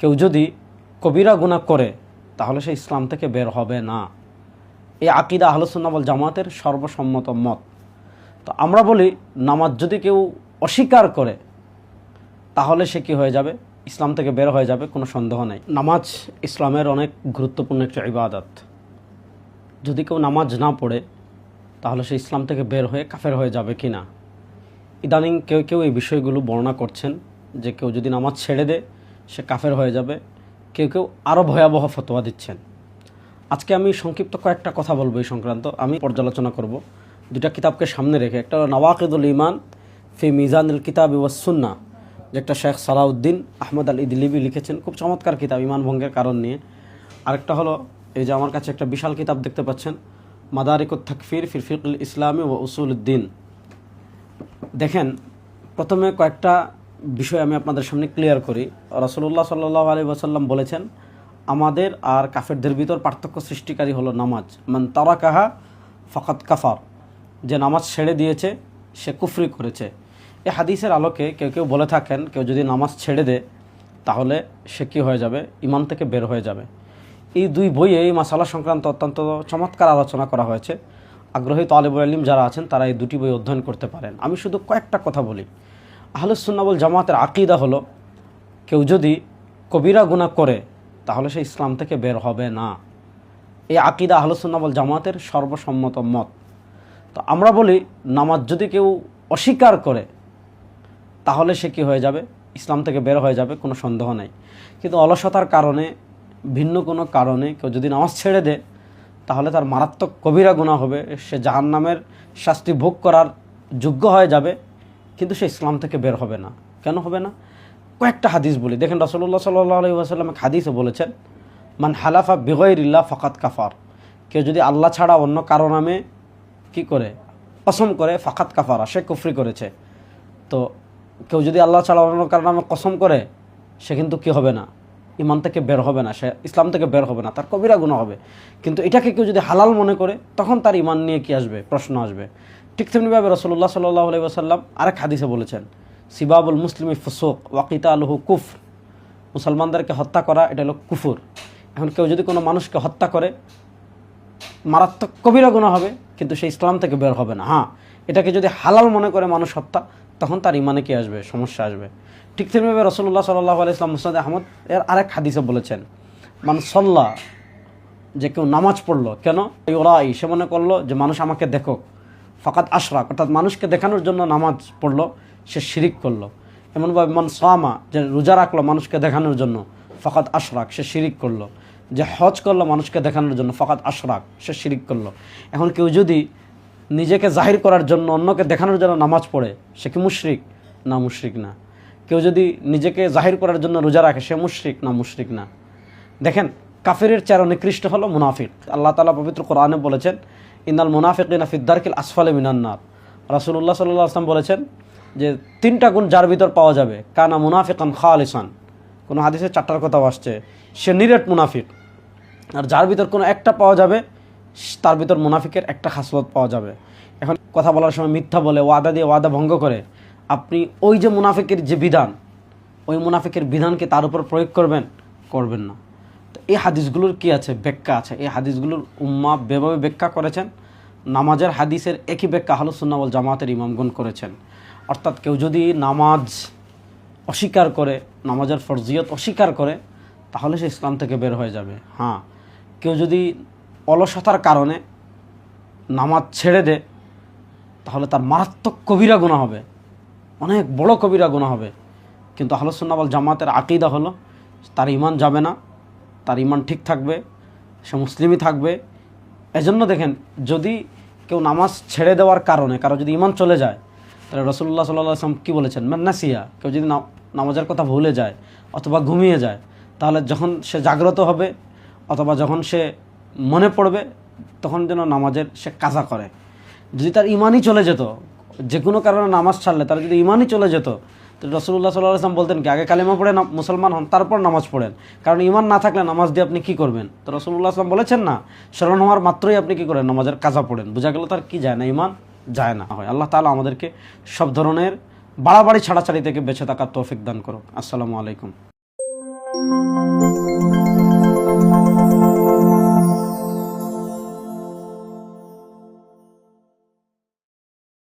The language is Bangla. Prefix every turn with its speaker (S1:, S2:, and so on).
S1: কেউ যদি কবিরা গুনাহ করে তাহলে সে ইসলাম থেকে বের হবে না। এই আকিদা আহলে সুন্নাহ ওয়াল জামাতের সর্বসম্মত মত। তো আমরা বলি নামাজ যদি কেউ অস্বীকার করে তাহলে সে কি হয়ে যাবে? ইসলাম থেকে বের হয়ে যাবে, কোনো সন্দেহ নেই। নামাজ ইসলামের অনেক গুরুত্বপূর্ণ একটা ইবাদত। যদি কেউ নামাজ না পড়ে তাহলে সে ইসলাম থেকে বের হয়ে কাফের হয়ে যাবে কি না। ইদানিং কেউ কেউ এই বিষয়গুলো বর্ণনা করছেন যে কেউ যদি নামাজ ছেড়ে দেয় সে কাফের হয়ে যাবে। কেউ কেউ আরও ভয়াবহ ফতোয়া দিচ্ছেন। আজকে আমি সংক্ষিপ্ত কয়েকটা কথা বলবো এই সংক্রান্ত। আমি পর্যালোচনা করব দুটা কিতাবকে সামনে রেখে। একটা হলো নওয়াকিদুল ঈমান ফি মিজানুল কিতাব ওয়াস সুন্নাহ, যেটা শেখ সালাউদ্দিন আহমদ আল ইদলিবি লিখেছেন, খুব চমৎকার কিতাব ঈমান ভঙ্গের কারণ নিয়ে। আরেকটা হলো এই যে আমার কাছে একটা বিশাল কিতাব দেখতে পাচ্ছেন, মাদারিকুত তাকফির ফি ফিকহুল ইসলামি ওয়া উসুলুদ্দিন। দেখেন, প্রথমে কয়েকটা বিষয় আমি আপনাদের সামনে ক্লিয়ার করি। রাসূলুল্লাহ সাল্লাল্লাহু আলাইহি ওয়াসাল্লাম বলেছেন, আমাদের আর কাফেরদের ভিতর পার্থক্য সৃষ্টিকারী হলো নামাজ। মান তারাকাহা ফাকাদ কাফার, যে নামাজ ছেড়ে দিয়েছে সে কুফরি করেছে। এই হাদিসের আলোকে কেউ কেউ বলে থাকেন কেউ যদি নামাজ ছেড়ে দেয় তাহলে সে কী হয়ে যাবে? ঈমান থেকে বের হয়ে যাবে। এই দুই বইয়ে এই মাসালা সংক্রান্ত অত্যন্ত চমৎকার আলোচনা করা হয়েছে। আগ্রহী তালিবুল ইলম যারা আছেন তারা এই দুটি বই অধ্যয়ন করতে পারেন। আমি শুধু কয়েকটা কথা বলি। আহলুস সুন্নাহ ওয়াল জামাতের আকীদা হলো কেউ যদি কবিরা গুনাহ করে তাহলে সে ইসলাম থেকে বের হবে না। এই আকীদা আহলুস সুন্নাহ ওয়াল জামাতের সর্বসম্মত মত। তো আমরা বলি নামাজ যদি কেউ অস্বীকার করে তাহলে সে কি হয়ে যাবে? ইসলাম থেকে বের হয়ে যাবে, কোনো সন্দেহ নাই। কিন্তু অলসতার কারণে, ভিন্ন কোনো কারণে কেউ যদি নামাজ ছেড়ে দেয় তাহলে তার মারাত্মক কবিরা গুনাহ হবে, সে জাহান্নামের শাস্তি ভোগ করার যোগ্য হয়ে যাবে, কিন্তু সে ইসলাম থেকে বের হবে না। কেন হবে না? কয়েকটা হাদিস বলি। দেখেন, রাসূলুল্লাহ সাল্লাল্লাহু আলাইহি ওয়াসাল্লাম এক হাদিসে বলেছেন, মান হালাফা বিগাইরিল্লাহ ফাকাদ কাফার, কেউ যদি আল্লাহ ছাড়া অন্য কারো নামে কি করে? কসম করে, ফাকাদ কাফারা, সে কুফরি করেছে। তো কেউ যদি আল্লাহ ছাড়া অন্য কারো নামে কসম করে সে কিন্তু কি হবে না? ঈমান থেকে বের হবে না, সে ইসলাম থেকে বের হবে না, তার কবিরা গুনাহ হবে। কিন্তু এটাকে কেউ যদি হালাল মনে করে তখন তার ঈমান নিয়ে কি আসবে? প্রশ্ন আসবে। ঠিক তেমনিভাবে রাসূলুল্লাহ সাল্লাল্লাহু আলাইহি ওয়াসাল্লাম আরেক হাদিসে বলেছেন, সিবাবুল মুসলিমি ফুসুক ওয়া কিতালুহু কুফর, মুসলমানদেরকে হত্যা করা এটা হলো কুফর। এখন কেউ যদি কোনো মানুষকে হত্যা করে মারাত্মক কবিরা গুনাহ হবে, কিন্তু সে ইসলাম থেকে বের হবে না। হ্যাঁ, এটাকে যদি হালাল মনে করে মানুষ হত্যা, তখন তার ঈমানে কি আসবে? সমস্যা আসবে। ঠিক তেমনিভাবে রাসূলুল্লাহ সাল্লাল্লাহু আলাইহি ওয়াসাল্লাম মুসনাদে আহমদ এর আরেক হাদিসে বলেছেন, মান সাল্লা, যে কেউ নামাজ পড়লো, কেন? ইউরাই, সে মনে করলো যে মানুষ আমাকে দেখো, ফাকাদ আশরাক, অর্থাৎ মানুষকে দেখানোর জন্য নামাজ পড়লো, সে শিরিক করলো। এমনভাবে মান সামা, যে রোজা রাখলো মানুষকে দেখানোর জন্য, ফাকাদ আশরাক, সে শিরিক করলো। যে হজ করলো মানুষকে দেখানোর জন্য, ফাকাদ আশরাক, সে শিরিক করলো। এখন কেউ যদি নিজেকে জাহির করার জন্য, অন্যকে দেখানোর জন্য নামাজ পড়ে, সে কি মুশরিক? না, মুশরিক না। কেউ যদি নিজেকে জাহির করার জন্য রোজা রাখে, সে মুশরিক? না, মুশরিক না। দেখেন, কাফেরের চেয়ে নিকৃষ্ট হলো মুনাফিক। আল্লাহ তাআলা পবিত্র কোরআনে বলেছেন, ইন্নাল মুনাফিকিনা ফিদ দারকিল আসফালি মিনান নার। রাসূলুল্লাহ সাল্লাল্লাহু আলাইহি ওয়াসাল্লাম বলেছেন যে তিনটা গুণ যার ভিতর পাওয়া যাবে, কানা মুনাফিকান খালিসান, কোনো হাদিসে চারটার কথাও আসছে, সে নিরেট মুনাফিক। আর যার ভিতর কোনো একটা পাওয়া যাবে, তার ভিতর মুনাফিকের একটা খাসলত পাওয়া যাবে। এখন কথা বলার সময় মিথ্যা বলে, ওয়াদা দিয়ে ওয়াদা ভঙ্গ করে, আপনি ওই যে মুনাফিকের যে বিধান, ওই মুনাফিকের বিধানকে তার উপর প্রয়োগ করবেন? করবেন না। তো এই হাদিসগুলোর কি আছে? ব্যাখ্যা আছে। এই হাদিসগুলোর উম্মা বেভাবে ব্যাখ্যা করেছেন। নামাজের হাদিসের একই ব্যাখ্যা আহলুস সুন্নাহ ওয়াল জামাতের ইমামগণ করেছেন। অর্থাৎ কেউ যদি নামাজ অস্বীকার করে, নামাজের ফরজিয়ত অস্বীকার করে, তাহলে সে ইসলাম থেকে বের হয়ে যাবে। হ্যাঁ, কেউ যদি অলসতার কারণে নামাজ ছেড়ে দেয় তাহলে তার মারাত্মক কবিরা গুনাহ হবে, অনেক বড় কবিরা গুনাহ হবে। কিন্তু আহলুস সুন্নাহ ওয়াল জামাতের আকীদা হলো তার ঈমান যাবে না, তার ঈমান ঠিক থাকবে, সে মুসলিমই থাকবে। এজন্য দেখেন, যদি কেউ নামাজ ছেড়ে দেওয়ার কারণে কারো যদি ঈমান চলে যায়, তাহলে রাসূলুল্লাহ সাল্লাল্লাহু আলাইহি ওয়াসাল্লাম কী বলেছেন? মান নাসিয়া, কেউ যদি নামাজের কথা ভুলে যায় অথবা ঘুমিয়ে যায়, তাহলে যখন সে জাগ্রত হবে অথবা যখন সে মনে পড়বে তখন যেন নামাজের সে কাজা করে। যদি তার ঈমানই চলে যেত, যে কোনো কারণে নামাজ ছাড়লে তার যদি ঈমানই চলে যেত, তো রাসূলুল্লাহ সাল্লাল্লাহু আলাইহি ওয়াসাল্লাম বলতেন কি, আগে কালেমা পড়ে মুসলমান হন, তারপর নামাজ পড়েন। কারণ ঈমান না থাকলে নামাজ দিয়ে আপনি কী করবেন? তো রাসূলুল্লাহ সাল্লাল্লাহু আলাইহি ওয়াসাল্লাম বলেছেন না, স্মরণ হওয়ার মাত্রই আপনি কী করেন? নামাজের কাজা পড়েন। বোঝা গেল তার কি যায় না, ঈমান যায় না হয়। আল্লাহ তাআলা আমাদেরকে সব ধরনের বাড়াবাড়ি ছাড়াছাড়ি থেকে বেঁচে থাকার তৌফিক দান করুক। আসসালামু আলাইকুম।